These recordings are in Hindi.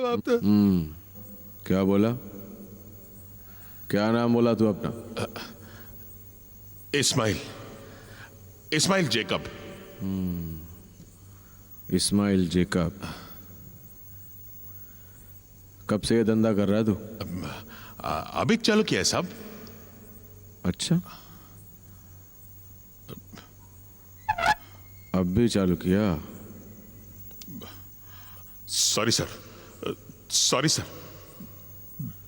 आप तो। क्या बोला? क्या नाम बोला तू अपना? इस्माइल, इस्माइल जेकब। इस्माइल जेकब। कब से ये धंधा कर रहा है तू? अभी चालू किया है साहब। अच्छा, अब भी चालू किया? Sorry sir, sorry sir.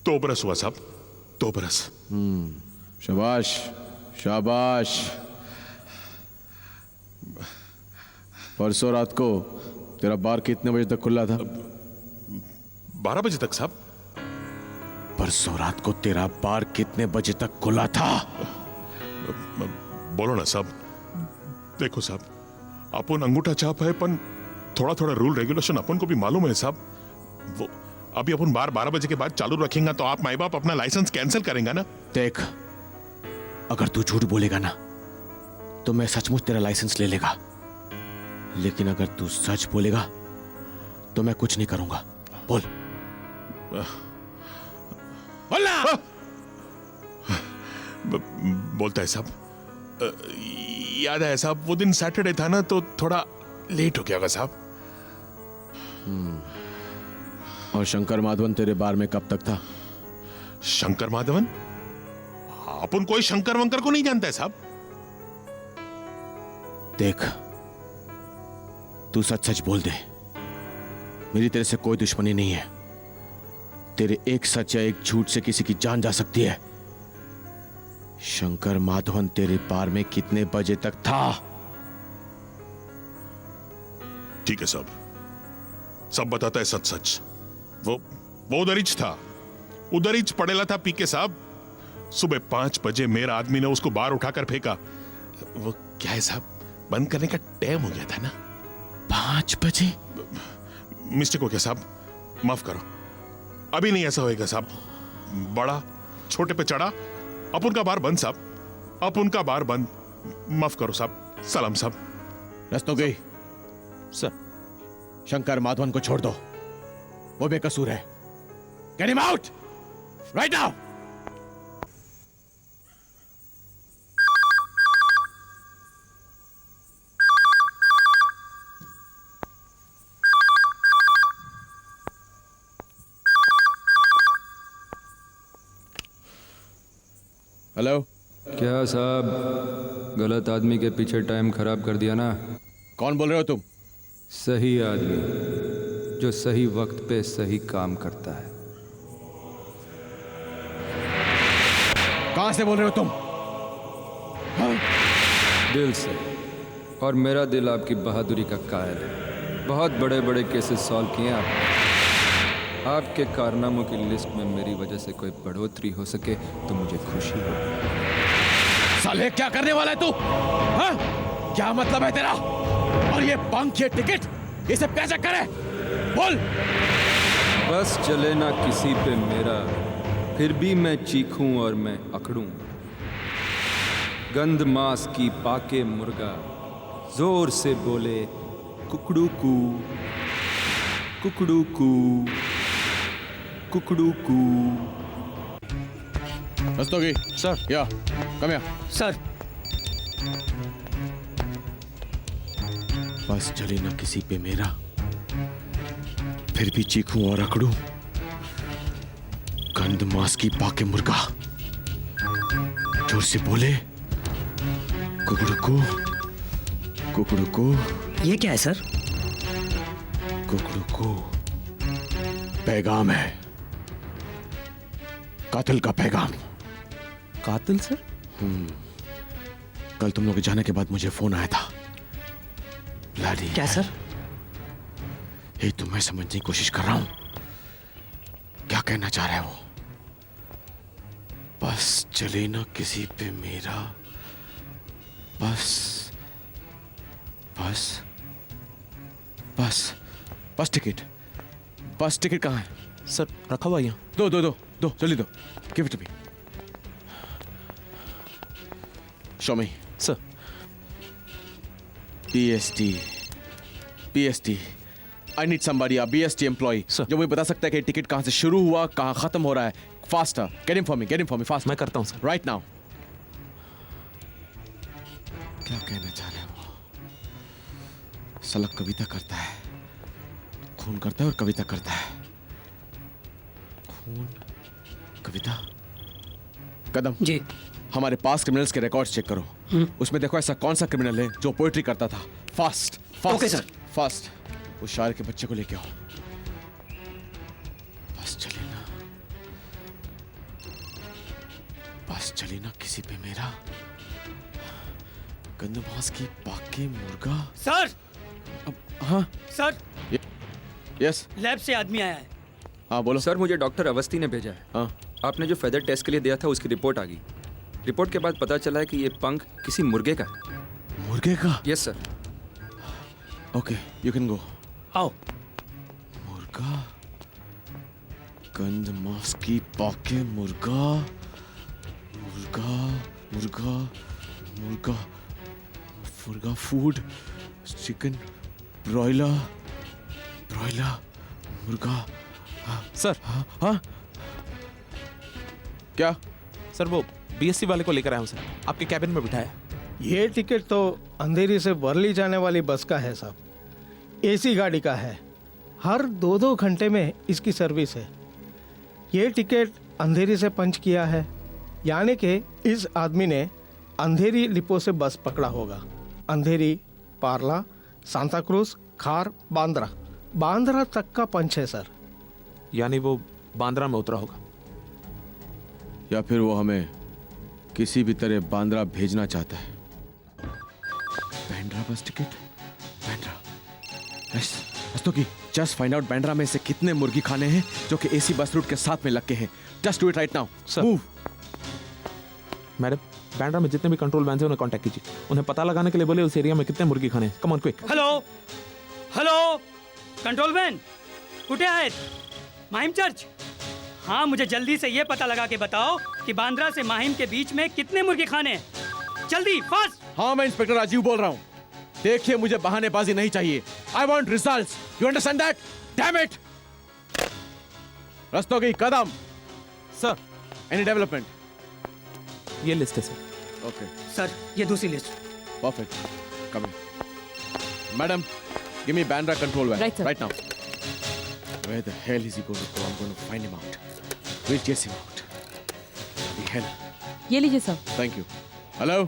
2 बरस हुआ साहब, 2 बरस। शाबाश, शाबाश। परसों रात को तेरा बार कितने बजे तक खुला था? 12 बजे तक साहब। परसों रात को तेरा बार कितने बजे तक खुला था? बोलो ना साहब। देखो साहब, अपन अंगूठा छाप है, पण थोड़ा थोड़ा रूल रेगुलेशन अपन को भी मालूम है साहब। वो अभी अपन बार 12 बजे के बाद चालू रखेंगे तो आप माई बाप अपना लाइसेंस कैंसिल करेंगे ना। देख, अगर तू झूठ बोलेगा ना तो मैं सचमुच तेरा लाइसेंस ले लेगा, लेकिन अगर तू सच बोलेगा तो मैं कुछ नहीं करूंगा। बोल बोलना। बोलता है साहब। याद है साहब, वो दिन सैटरडे था ना, तो थोड़ा लेट हो गया साहब। और शंकर माधवन तेरे बार में कब तक था? शंकर माधवन? अपन कोई शंकर वंकर को नहीं जानता है साहब। देख, तू सच सच बोल दे, मेरी तेरे से कोई दुश्मनी नहीं है। तेरे एक सच या एक झूठ से किसी की जान जा सकती है। शंकर माधवन तेरे बार में कितने बजे तक था? ठीक है साहब, सब बताता है सच सच। वो उधर ही था, उधर ही पड़ेला था पी के साहब। सुबह 5 बजे मेरा आदमी ने उसको बाहर उठाकर फेंका। वो क्या है साहब, बंद करने का टाइम हो गया था ना। 5 बजे? मिस्टेक हो गया साहब, माफ करो। अभी नहीं ऐसा होएगा साहब। बड़ा छोटे पे चढ़ा, अपन का बार बंद साहब, अपन का बार बंद। माफ करो साहब। सलाम साहब। रस्तोगी सर, शंकर माधवन को छोड़ दो, वो बेकसूर है। Get him out right now. Hello. क्या साहब, गलत आदमी के पीछे टाइम खराब कर दिया ना। कौन बोल रहे हो तुम? सही आदमी, जो सही वक्त पे सही काम करता है। कहां से बोल रहे हो तुम? दिल से। और मेरा दिल आपकी बहादुरी का कायल है। बहुत बड़े बड़े केसेस सॉल्व किए आपने। आपके कारनामों की लिस्ट में मेरी वजह से कोई बढ़ोतरी हो सके तो मुझे खुशी होगी। साले क्या करने वाला है तू? हाँ? क्या मतलब है तेरा? और ये पंख, ये टिकट, ये सब क्या चक्कर है? बोल। बस चले ना किसी पे मेरा, फिर भी मैं चीखूं और मैं अकड़ूं। गंद मांस की पाके मुर्गा जोर से बोले कुकड़ू कू, कुकड़ू कू, कुकड़ू कू। रस्तोगी सर। या कम या। सर, बस चले ना किसी पे मेरा, फिर भी चीखूं और अकड़ूं। गंद मांस की पाके मुर्गा जोर से बोले कुकड़ू को। ये क्या है सर? कुकड़ू को पैगाम है, कातिल का पैगाम। कातिल सर? कल तुम लोग के जाने के बाद मुझे फोन आया था। ब्लडी क्या सर? ये तो मैं समझने की कोशिश कर रहा हूं क्या कहना चाह रहा है वो। बस चले ना किसी पे मेरा, बस बस बस बस टिकट, बस टिकट कहाँ है? सर, रखा हुआ यहाँ। दो दो दो दो, जल्दी दो। Give it to me. Show me. Sir, PST I need somebody, a BST employee Sir. जो मुझे बता सकता है कि टिकट कहाँ से शुरू हुआ, कहाँ खत्म हो रहा है. Faster, get him for me fast. मैं करता हूँ सर. Right now. क्या कहना चाह रहे हो? साला कविता करता है, खून करता है और कविता करता है. खून, कविता. कदम जी हमारे पास क्रिमिनल्स के रिकॉर्ड्स चेक करो. उसमें देखो ऐसा कौन सा क्रिमिनल है जो पोएट्री करता था. Fast fast. Okay, sir. Fast. उस शायर के बच्चे को लेके आओ. बस चले ना, बस चले ना किसी पे मेरा. गंदमास की पाके मुर्गा. सर. अब हाँ. Sir yes. लैब से आदमी आया है. हाँ बोलो. सर मुझे डॉक्टर अवस्थी ने भेजा है. हाँ. आपने जो फेदर टेस्ट के लिए दिया था उसकी रिपोर्ट आ गई. रिपोर्ट के बाद पता चला है कि ये पंख किसी मुर्गे का है. मुर्गे का. Yes sir. Okay you can go. आओ. मुर्गा, गंदमास की पाके मुर्गा, मुर्गा, मुर्गा, मुर्गा, मुर्गा फूड, चिकन, ब्रॉयलर, ब्रॉयलर, मुर्गा. सर. हाँ क्या? सर वो बीएससी वाले को लेकर आया हूँ सर. आपके कैबिन में बिठाया. ये टिकट तो अंधेरी से वर्ली जाने वाली बस का है साहब. एसी गाड़ी का है. हर 2-2 घंटे में इसकी सर्विस है. ये टिकट अंधेरी से पंच किया है, यानी कि इस आदमी ने अंधेरी लिपो से बस पकड़ा होगा. अंधेरी, पार्ला, सांता क्रूज, खार, बांद्रा, बांद्रा तक का पंच है सर. यानी वो बांद्रा में उतरा होगा. या फिर वो हमें किसी भी तरह बांद्रा भेजना चाहता है. बांद्रा बस टिकट. बांद्रा. यस. तो की जस्ट फाइंड आउट बांद्रा में से कितने मुर्गी खाने हैं जो कि एसी बस रूट के साथ में लग के हैं. Just do it right now. Sir. Move. Madam Bandra में जितने भी कंट्रोल वैन हैं उन्हें कांटेक्ट कीजिए. उन्हें पता लगाने के लिए बोले उस एरिया में कितने मुर्गी खाने हैं. Come on quick. Hello hello control van कुठे आहेत? माहिम चर्च. हाँ मुझे जल्दी से ये पता लगा के बताओ कि बांद्रा से माहिम के बीच में कितने मुर्गे खाने हैं. जल्दी फास्ट. हाँ मैं इंस्पेक्टर राजीव बोल रहा हूँ. देखिए मुझे बहानेबाजी नहीं चाहिए. I want results. You understand that? Damn it. Rastogi, Kadam. Sir any development? ये लिस्ट है सर. ओके सर ये दूसरी list. Perfect. Coming. Madam give me Bandra control van Right, sir. Right now. Where the hell is he going to go? I'm going to find him out. We'll chase him out. The hell. ये लीजिए सर. Thank you. हेलो.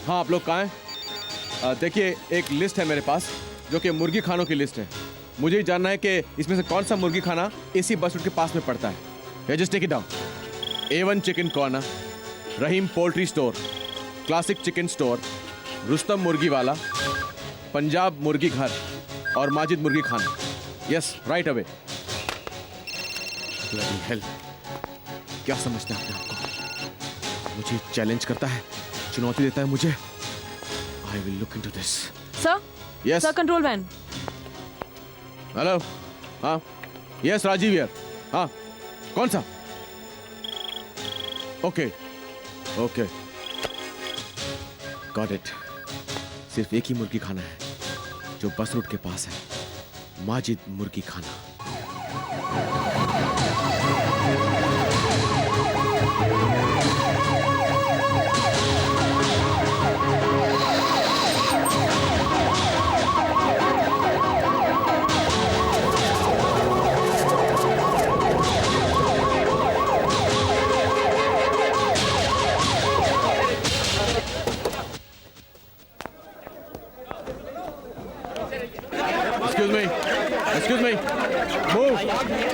हाँ आप लोग कहाँ हैं? देखिए एक लिस्ट है मेरे पास जो कि मुर्गी खानों की लिस्ट है. मुझे ही जानना है कि इसमें से कौन सा मुर्गी खाना एसी बस रूट के पास में पड़ता है. Just take it down. A1 chicken corner, Rahim poultry store, classic chicken store, Rustam मुर्गी वाला, पंजाब मुर्गी घर और माजिद मुर्गी खाना. Yes right away. Bloody hell. क्या समझते हैं अपने आप को? मुझे चैलेंज करता है, चुनौती देता है मुझे. I will look into this. Sir. Yes. Sir control van. Hello. हाँ यस राजीव यार. हाँ कौन सा? Okay okay got it. सिर्फ एक ही मुर्गी खाना है जो बस रूट के पास है. माजिद मुर्गी खाना. Excuse me. Excuse me. Move.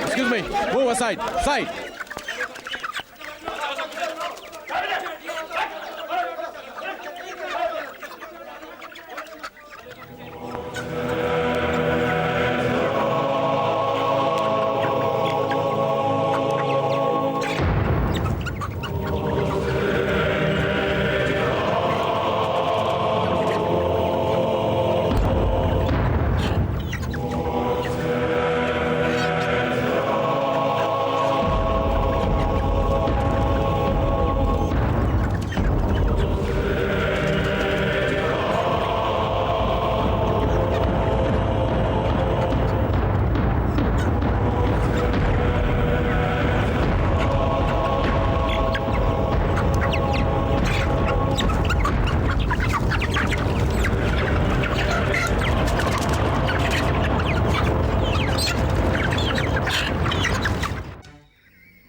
Excuse me. Move aside. Side.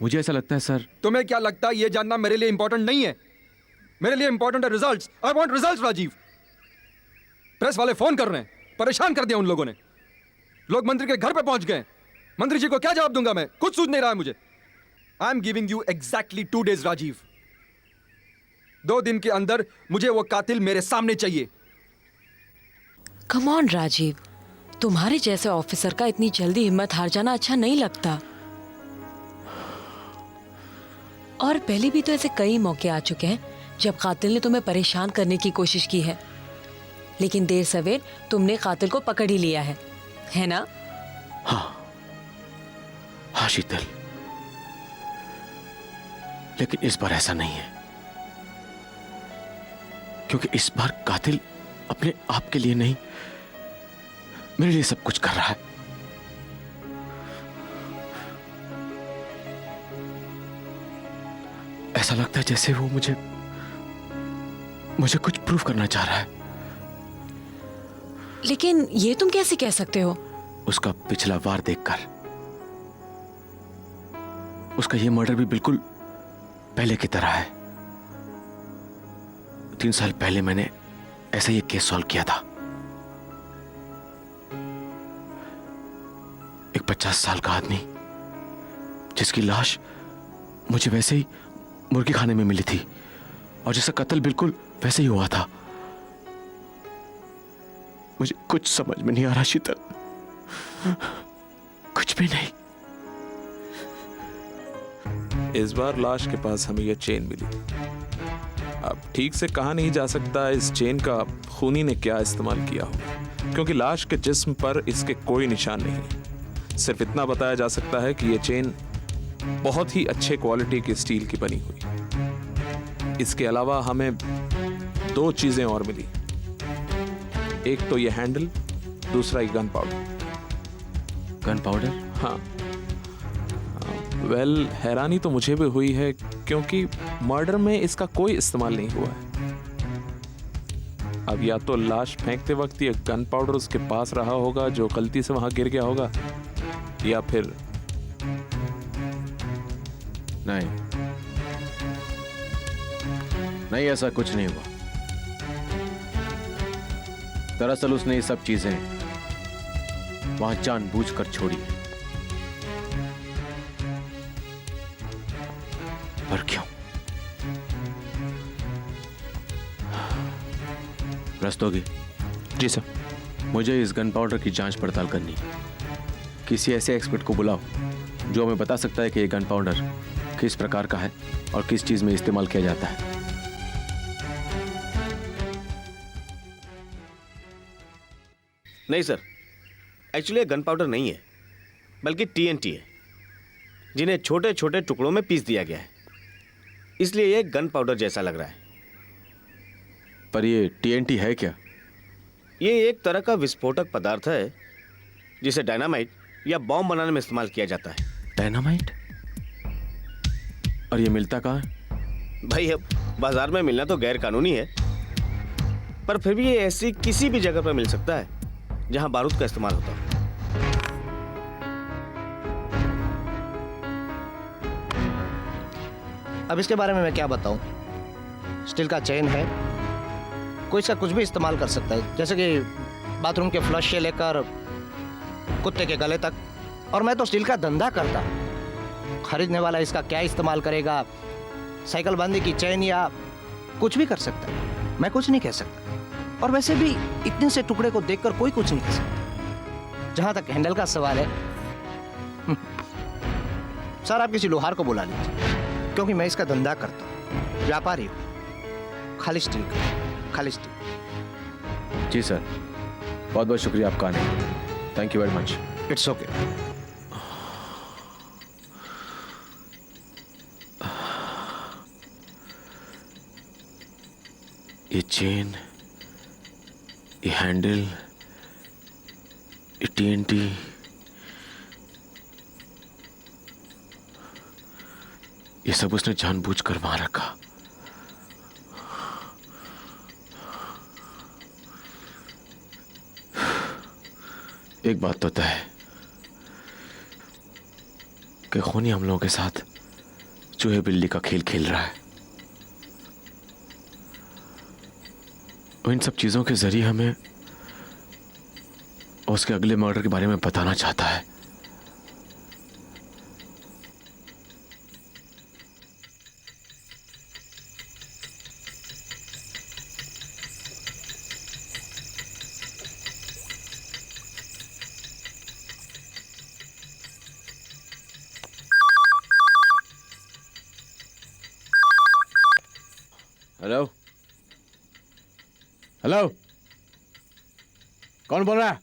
मुझे ऐसा लगता है सर। तुम्हें क्या लगता है ये जानना मेरे लिए इंपॉर्टेंट नहीं है? मेरे लिए इंपॉर्टेंट है results. I want results Rajiv. Press वाले फोन कर रहे हैं, परेशान कर दिया उन लोगों ने। लोग मंत्री के घर पे पहुंच गए। मंत्री जी को क्या जवाब दूंगा मैं? कुछ सूझ नहीं रहा है मुझे। I am giving you exactly 2 days Rajiv. 2 दिन के अंदर मुझे वो कातिल मेरे सामने चाहिए। कम ऑन राजीव, तुम्हारे जैसे ऑफिसर का इतनी जल्दी हिम्मत हार जाना अच्छा नहीं लगता। और पहले भी तो ऐसे कई मौके आ चुके हैं जब कातिल ने तुम्हें परेशान करने की कोशिश की है, लेकिन देर सवेर तुमने कातिल को पकड़ ही लिया है ना? हाँ शीतल, लेकिन इस बार ऐसा नहीं है, क्योंकि इस बार कातिल अपने आप के लिए नहीं, मेरे लिए सब कुछ कर रहा है। ऐसा लगता है जैसे वो मुझे कुछ प्रूफ करना चाह रहा है। लेकिन ये तुम कैसे कह सकते हो? उसका पिछला वार देखकर, उसका ये मर्डर भी बिल्कुल पहले की तरह है। 3 साल पहले मैंने ऐसा ये केस सॉल्व किया था। एक 50 साल का आदमी जिसकी लाश मुझे वैसे ही मुर्गी खाने में मिली थी, और जिसका कत्ल बिल्कुल वैसे ही हुआ था। मुझे कुछ समझ में नहीं आ रहा शीतल, कुछ भी नहीं। इस बार लाश के पास हमें यह चेन मिली। अब ठीक से कहा नहीं जा सकता इस चेन का खूनी ने क्या इस्तेमाल किया हो, क्योंकि लाश के जिस्म पर इसके कोई निशान नहीं। सिर्फ इतना बताया जा सकता है कि यह चेन बहुत ही अच्छे क्वालिटी की स्टील की बनी हुई। इसके अलावा हमें 2 चीजें और मिली। एक तो यह हैंडल, दूसरा ये गन पाउडर। Gun powder? हाँ। वेल, हैरानी तो मुझे भी हुई है, क्योंकि मर्डर में इसका कोई इस्तेमाल नहीं हुआ है। अब या तो लाश फेंकते वक्त ये गन पाउडर उसके पास रहा होगा जो गलती से वहां गिर गया होगा, या फिर नहीं, ऐसा कुछ नहीं हुआ। दरअसल उसने ये सब चीजें वहां जानबूझकर छोड़ी है। पर क्यों? रस्तोगी? जी सर। मुझे इस गन पाउडर की जांच पड़ताल करनी है। किसी ऐसे एक्सपर्ट को बुलाओ जो हमें बता सकता है कि ये गन पाउडर किस प्रकार का है और किस चीज में इस्तेमाल किया जाता है। नहीं सर, एक्चुअली गन पाउडर नहीं है, बल्कि TNT है, जिन्हें छोटे छोटे टुकड़ों में पीस दिया गया है, इसलिए ये गन पाउडर जैसा लग रहा है। पर ये TNT है क्या? ये एक तरह का विस्फोटक पदार्थ है जिसे डायनामाइट या बॉम्ब बनाने में इस्तेमाल किया जाता है। डायनामाइट? और ये मिलता कहाँ है? भाई, अब बाजार में मिलना तो गैर कानूनी है, पर फिर भी ये ऐसी किसी भी जगह पर मिल सकता है जहां बारूद का इस्तेमाल होता है। अब इसके बारे में मैं क्या बताऊं? स्टील का चेन है, कोई इसका कुछ भी इस्तेमाल कर सकता है, जैसे कि बाथरूम के फ्लश से लेकर कुत्ते के गले तक। और मैं तो स्टील का धंधा करता हूं। खरीदने वाला इसका क्या इस्तेमाल करेगा, साइकिल बांधी की चेन या कुछ भी कर सकता है, मैं कुछ नहीं कह सकता। और वैसे भी इतने से टुकड़े को देखकर कोई कुछ नहीं कह सकता। जहां तक हैंडल का सवाल है, सर आप किसी लोहार को बुला लीजिए, क्योंकि मैं इसका धंधा करता हूँ, व्यापारी हूँ। खाली स्टील का, खाली स्टील। जी सर, बहुत बहुत शुक्रिया आपका आने। Thank you very much. It's okay. ये चेन, ये हैंडल, ये TNT, ये सब उसने जानबूझकर वहां रखा। एक बात तो तय है कि खूनी हमलों के साथ चूहे बिल्ली का खेल खेल रहा है। वो इन सब चीजों के जरिए हमें उसके अगले मर्डर के बारे में बताना चाहता है। हेलो हेलो, कौन बोल रहा है?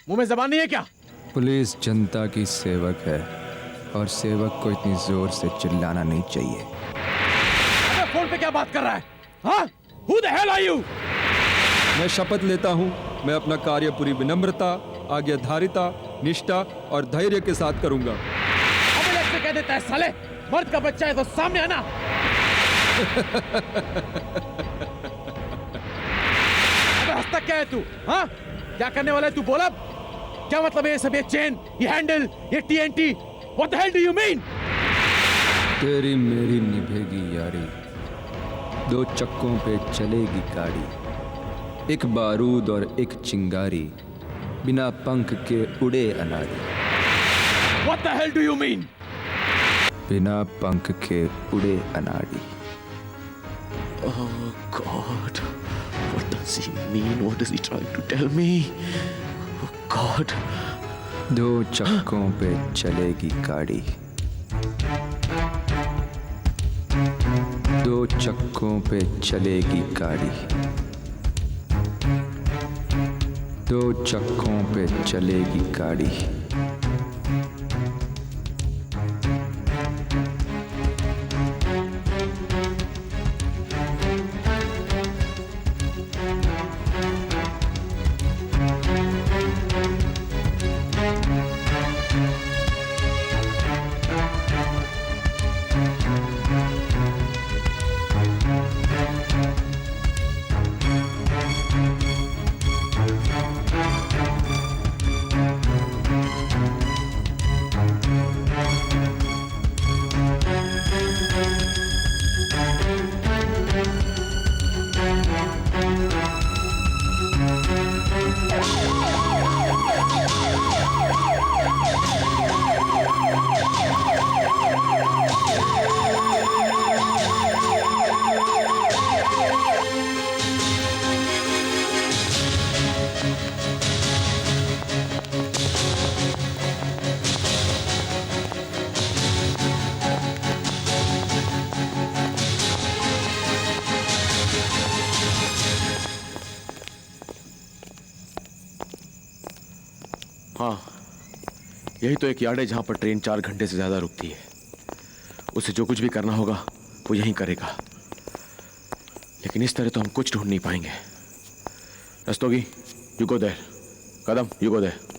मुंह में जबान नहीं है क्या? पुलिस जनता की सेवक है और सेवक को इतनी जोर से चिल्लाना नहीं चाहिए। अबे फोन पे क्या बात कर रहा है? हाँ? Who the hell are you? मैं शपथ लेता हूँ मैं अपना कार्य पूरी विनम्रता, आज्ञाधारिता, निष्ठा और धैर्य के साथ करूंगा। अबे ऐसे कह देता है साले, मर्द का बच्चा है तो सामने आना। अबे हंसता क्या है तू? हाँ? क्या करने वाला है तू? बोल अब। क्या मतलब है ये सब? ये चेन, ये हैंडल, ये TNT? What the hell do you mean? तेरी मेरी निभेगी यारी, दो चक्कों पे चलेगी गाड़ी, एक बारूद और एक चिंगारी, बिना पंख के उड़े अनारी। What the hell do you mean? बिना पंख के उड़े अनाड़ी। Oh God, what does he mean? What is he trying to tell me? Oh God. दो चक्कों पे चलेगी गाड़ी, दो चक्कों पे चलेगी गाड़ी, दो चक्कों पे चलेगी गाड़ी। हाँ, यही तो एक यार्ड है जहाँ पर ट्रेन 4 घंटे से ज़्यादा रुकती है। उसे जो कुछ भी करना होगा वो यहीं करेगा, लेकिन इस तरह तो हम कुछ ढूंढ नहीं पाएंगे। Rastogi, you go there. Kadam, you go there.